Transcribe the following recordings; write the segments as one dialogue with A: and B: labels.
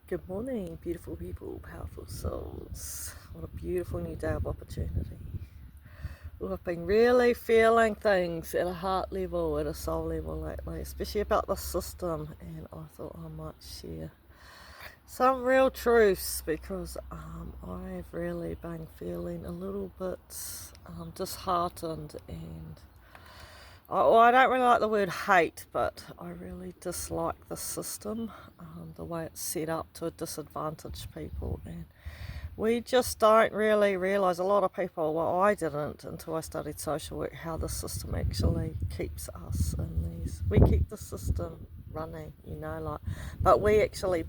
A: Good morning, beautiful people, powerful souls. What a beautiful new day of opportunity. Well, I've been really feeling things at a heart level, at a soul level lately, especially about the system, and I thought I might share some real truths because I've really been feeling a little bit disheartened and I don't really like the word hate, but I really dislike the system, the way it's set up to disadvantage people. And we just don't really realise, a lot of people, well, I didn't until I studied social work, how the system actually keeps us in these. We keep the system running, but we actually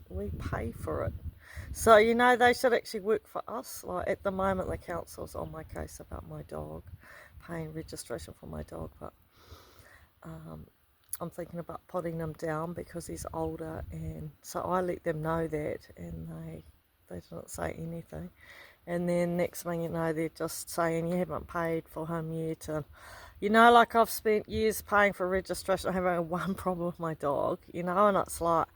A: we pay for it. So, they should actually work for us. Like at the moment, the council's on my case about my dog, paying registration for my dog, but I'm thinking about putting him down because he's older, and so I let them know that, and they didn't say anything. And then next thing you know, they're just saying you haven't paid for him yet, and like I've spent years paying for registration. I haven't had one problem with my dog, and it's like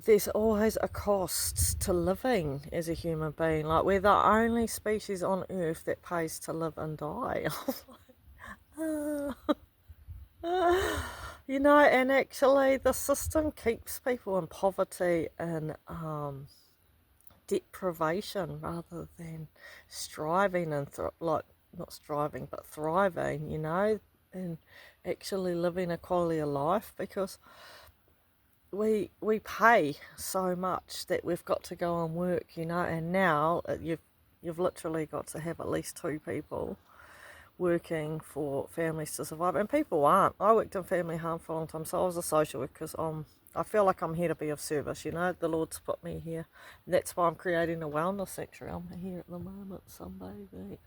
A: there's always a cost to living as a human being. Like, we're the only species on earth that pays to live and die. And actually the system keeps people in poverty and deprivation rather than striving and not striving but thriving, and actually living a quality of life, because we pay so much that we've got to go and work, and now you've literally got to have at least two people working for families to survive, and people aren't. I worked in family harm for a long time, so I was a social worker because I feel like I'm here to be of service. The Lord's put me here, and that's why I'm creating a wellness sanctuary. I'm here at the moment, sunbathing,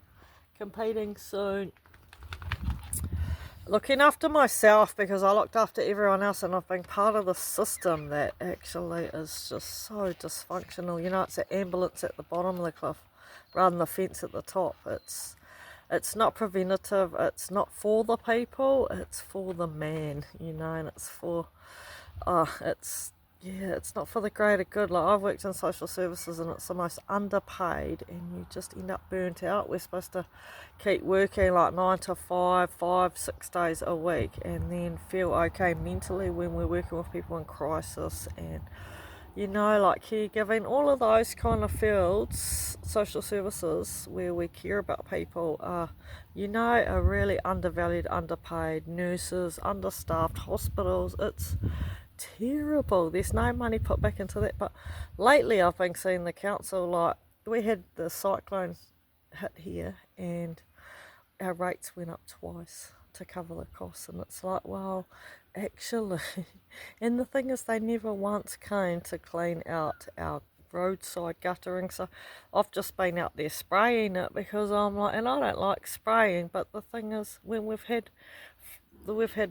A: competing soon, looking after myself because I looked after everyone else, and I've been part of the system that actually is just so dysfunctional. It's an ambulance at the bottom of the cliff rather than the fence at the top. It's not preventative, it's not for the people, it's for the man, and it's for, it's not for the greater good. Like, I've worked in social services and it's the most underpaid, and you just end up burnt out. We're supposed to keep working like 9 to 5, 6 days a week, and then feel okay mentally when we're working with people in crisis and like caregiving, all of those kind of fields, social services, where we care about people are really undervalued, underpaid. Nurses, understaffed, hospitals, it's terrible. There's no money put back into that. But lately I've been seeing the council, like, we had the cyclone hit here and our rates went up twice to cover the costs, and it's like, well, actually, and the thing is, they never once came to clean out our roadside guttering, so I've just been out there spraying it because I'm like, and I don't like spraying, but the thing is, when we've had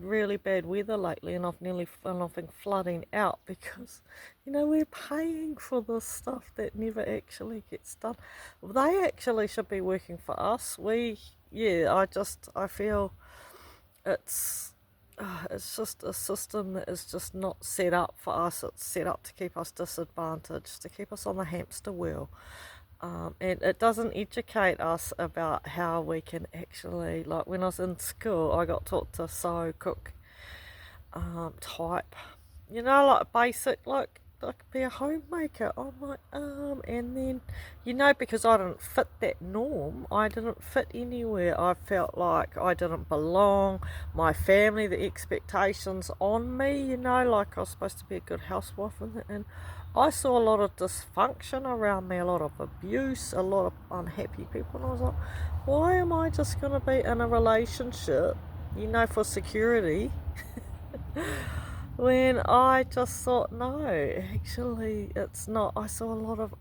A: really bad weather lately, and I've been flooding out because we're paying for the stuff that never actually gets done. They actually should be working for us. I feel it's just a system that is just not set up for us. It's set up to keep us disadvantaged, to keep us on the hamster wheel. And it doesn't educate us about how we can actually, like when I was in school, I got taught to sew, cook, type, like basic, like be a homemaker. I'm like, and then, because I didn't fit that norm, I didn't fit anywhere. I felt like I didn't belong. My family, the expectations on me, like I was supposed to be a good housewife, and I saw a lot of dysfunction around me, a lot of abuse, a lot of unhappy people, and I was like, why am I just going to be in a relationship, for security, when I just thought, no, actually it's not. I saw a lot of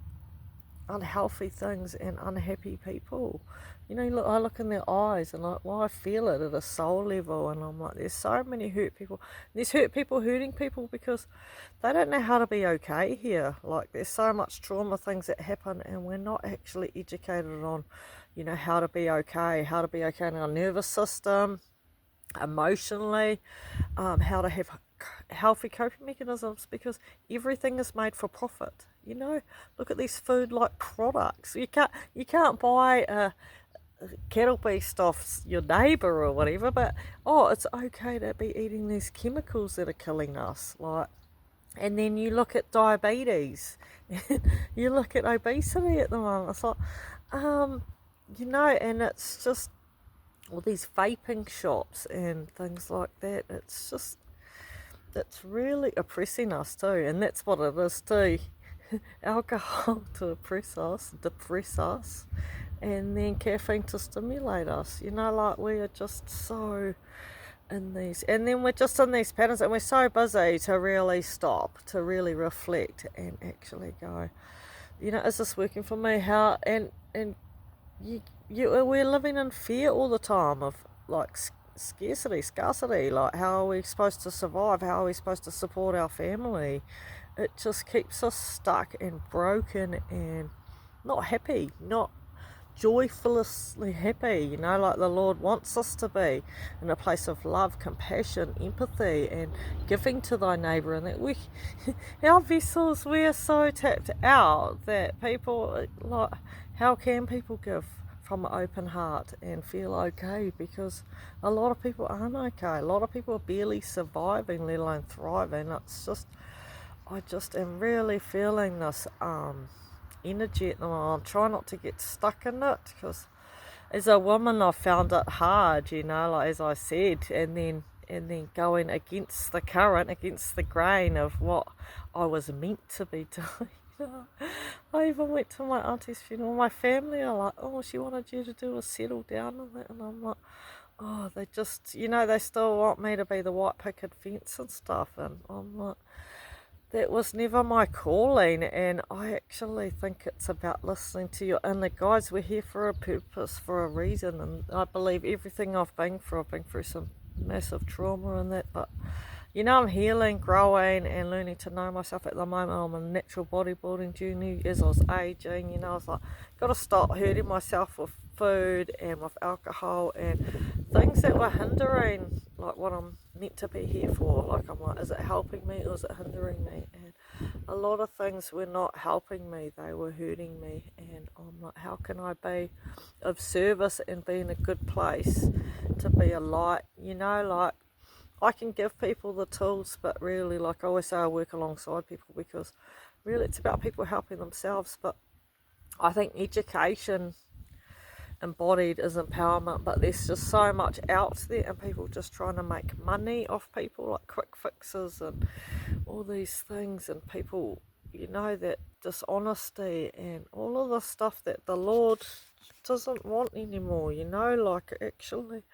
A: unhealthy things and unhappy people. I look in their eyes and I feel it at a soul level, and I'm like, there's so many hurt people. There's hurt people hurting people because they don't know how to be okay here. Like, there's so much trauma, things that happen, and we're not actually educated on, how to be okay in our nervous system, emotionally, how to have healthy coping mechanisms, because everything is made for profit. Look at these food-like products. You can't buy a cattle based off your neighbour or whatever, but it's okay to be eating these chemicals that are killing us, like. And then you look at diabetes, you look at obesity at the moment. It's like, and it's just all these vaping shops and things like that. It's really oppressing us too, and that's what it is too. Alcohol to depress us, and then caffeine to stimulate us. Like we are just so in these, and then we're just in these patterns, and we're so busy to really stop, to really reflect, and actually go, is this working for me? How and we're living in fear all the time of like scarcity. Like, how are we supposed to survive? How are we supposed to support our family? It just keeps us stuck and broken and not happy, not joyfully happy, like the Lord wants us to be, in a place of love, compassion, empathy, and giving to thy neighbour. And that our vessels, we are so tapped out that people, like, how can people give from an open heart and feel okay? Because a lot of people aren't okay. A lot of people are barely surviving, let alone thriving. It's just, I just am really feeling this energy at the moment. I'm trying not to get stuck in it, because as a woman I've found it hard, like as I said, and then going against the current, against the grain of what I was meant to be doing. I even went to my auntie's funeral. My family are like, oh, she wanted you to do a settle down and that, and I'm like, oh, they just, they still want me to be the white picket fence and stuff, and I'm like, that was never my calling. And I actually think it's about listening to your inner guides. We're here for a purpose, for a reason, and I believe everything I've been through some massive trauma and that, but I'm healing, growing, and learning to know myself at the moment. I'm on a natural bodybuilding journey. As I was aging, I was like, got to stop hurting myself with food and with alcohol and things that were hindering, like, what I'm meant to be here for. Like, I'm like, is it helping me or is it hindering me? And a lot of things were not helping me, they were hurting me. And I'm like, how can I be of service and be in a good place to be a light? Like, I can give people the tools, but really, like I always say, I work alongside people, because really it's about people helping themselves. But I think education embodied is empowerment, but there's just so much out there, and people just trying to make money off people, like quick fixes and all these things, and people, that dishonesty and all of the stuff that the Lord doesn't want anymore, like, actually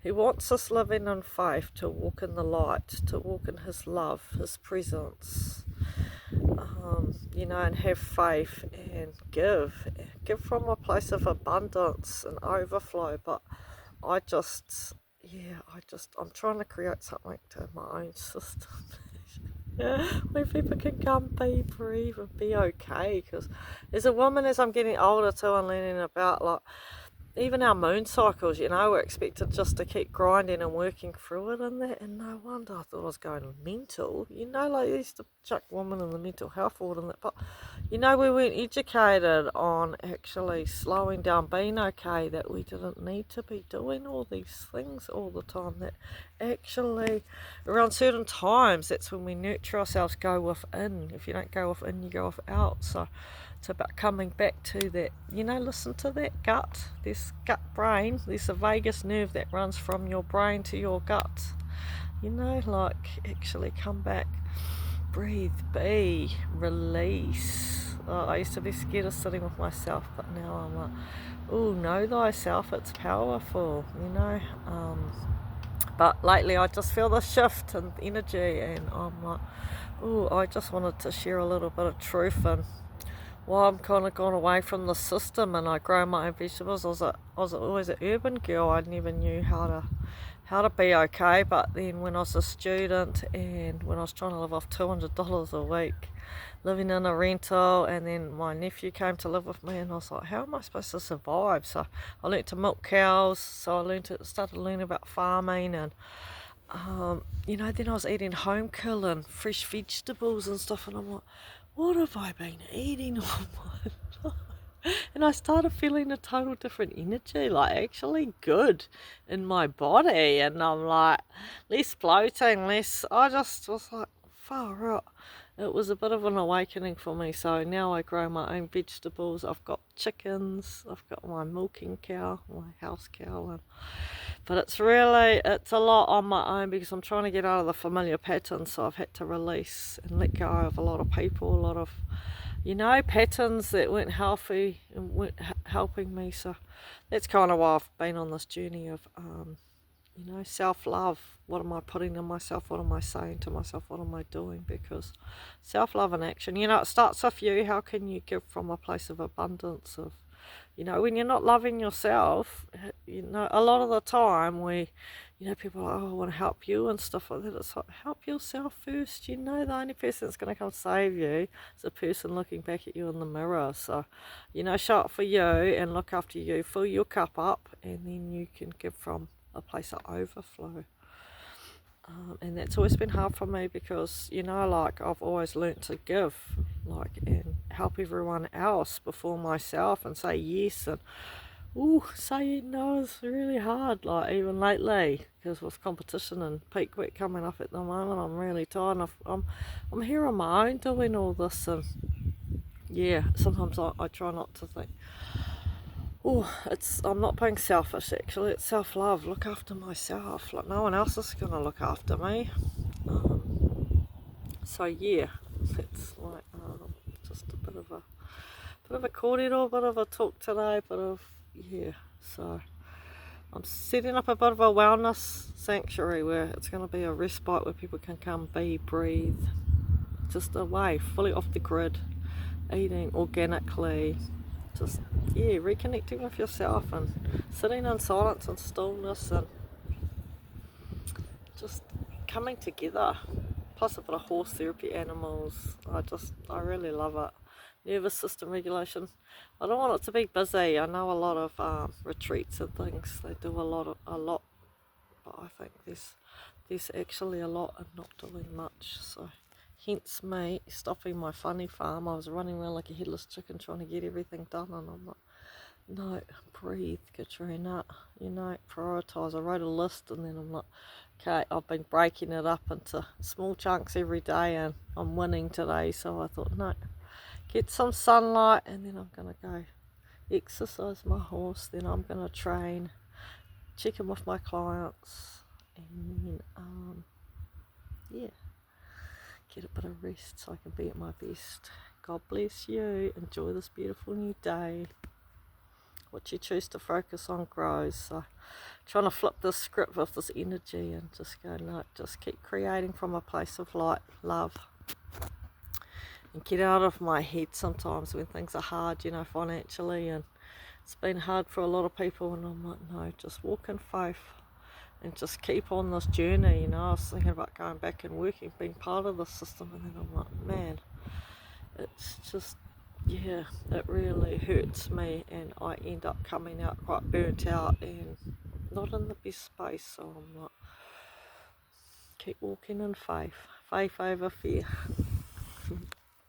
A: He wants us living in faith, to walk in the light, to walk in His love, His presence, and have faith and give from a place of abundance and overflow. But I'm trying to create something to my own system. Where people can come, be, breathe, and be okay. Because as a woman, as I'm getting older too, and learning about, like, even our moon cycles, we're expected just to keep grinding and working through it and that, and no wonder I thought I was going mental, like, they used to chuck women in the mental health ward and that, but, we weren't educated on actually slowing down, being okay, that we didn't need to be doing all these things all the time, that actually, around certain times, that's when we nurture ourselves, go within. If you don't go within, you go without. So it's about coming back to that, listen to that gut, this gut brain, there's a vagus nerve that runs from your brain to your gut, like, actually come back, breathe, be, release. I used to be scared of sitting with myself, but now I'm like, oh, know thyself, it's powerful, but lately I just feel the shift in energy, and I'm like, oh, I just wanted to share a little bit of truth. And while I'm kind of gone away from the system and I grow my own vegetables, I was always an urban girl. I never knew how to be okay. But then when I was a student, and when I was trying to live off $200 a week, living in a rental, and then my nephew came to live with me, and I was like, how am I supposed to survive? So I learnt to milk cows, so I started learning about farming, and then I was eating home kill and fresh vegetables and stuff, and I'm like, what have I been eating all my life? And I started feeling a total different energy, like actually good in my body. And I'm like, less bloating, less. I just was like, far out. It was a bit of an awakening for me. So now I grow my own vegetables. I've got chickens. I've got my milking cow, my house cow. But it's a lot on my own because I'm trying to get out of the familiar patterns. So I've had to release and let go of a lot of people, a lot of patterns that weren't healthy and weren't helping me. So that's kind of why I've been on this journey of, self-love. What am I putting in myself? What am I saying to myself? What am I doing? Because self-love and action, it starts with you. How can you give from a place of abundance of, when you're not loving yourself, a lot of the time people are like, oh, I want to help you and stuff like that. It's like, help yourself first. The only person that's going to come save you is the person looking back at you in the mirror. So, show up for you and look after you. Fill your cup up, and then you can give from a place of overflow. And that's always been hard for me because, I've always learnt to give, and help everyone else before myself and say yes. And, saying no is really hard, even lately, because with competition and peak week coming up at the moment, I'm really tired. I'm here on my own doing all this. And, sometimes I try not to think, I'm not being selfish, actually. It's self-love. Look after myself. Like, no one else is going to look after me. It's like just a bit of a corridor, bit of a talk today, so I'm setting up a bit of a wellness sanctuary where it's going to be a respite where people can come breathe, just away, fully off the grid, eating organically, just reconnecting with yourself and sitting in silence and stillness and just coming together. Plus a bit of horse therapy, animals. I really love it. Nervous system regulation. I don't want it to be busy. I know a lot of retreats and things, they do a lot, but I think there's actually a lot and not doing much. So hence me stopping my funny farm. I was running around like a headless chicken trying to get everything done, and I'm like, no, breathe, Katrina, prioritise. I wrote a list, and then I'm like, okay, I've been breaking it up into small chunks every day, and I'm winning today. So I thought, no, get some sunlight, and then I'm going to go exercise my horse. Then I'm going to train, check in with my clients, and then, get a bit of rest so I can be at my best. God bless you. Enjoy this beautiful new day. What you choose to focus on grows. So trying to flip this script with this energy and just go, no, just keep creating from a place of light, love, and get out of my head sometimes when things are hard, financially, and it's been hard for a lot of people, and I'm like, no, just walk in faith and just keep on this journey. I was thinking about going back and working, being part of the system, and then I'm like, man, it's just, it really hurts me, and I end up coming out quite burnt out and not in the best space. So I'm like, keep walking in faith over fear,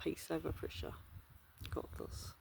A: peace over pressure. Got this.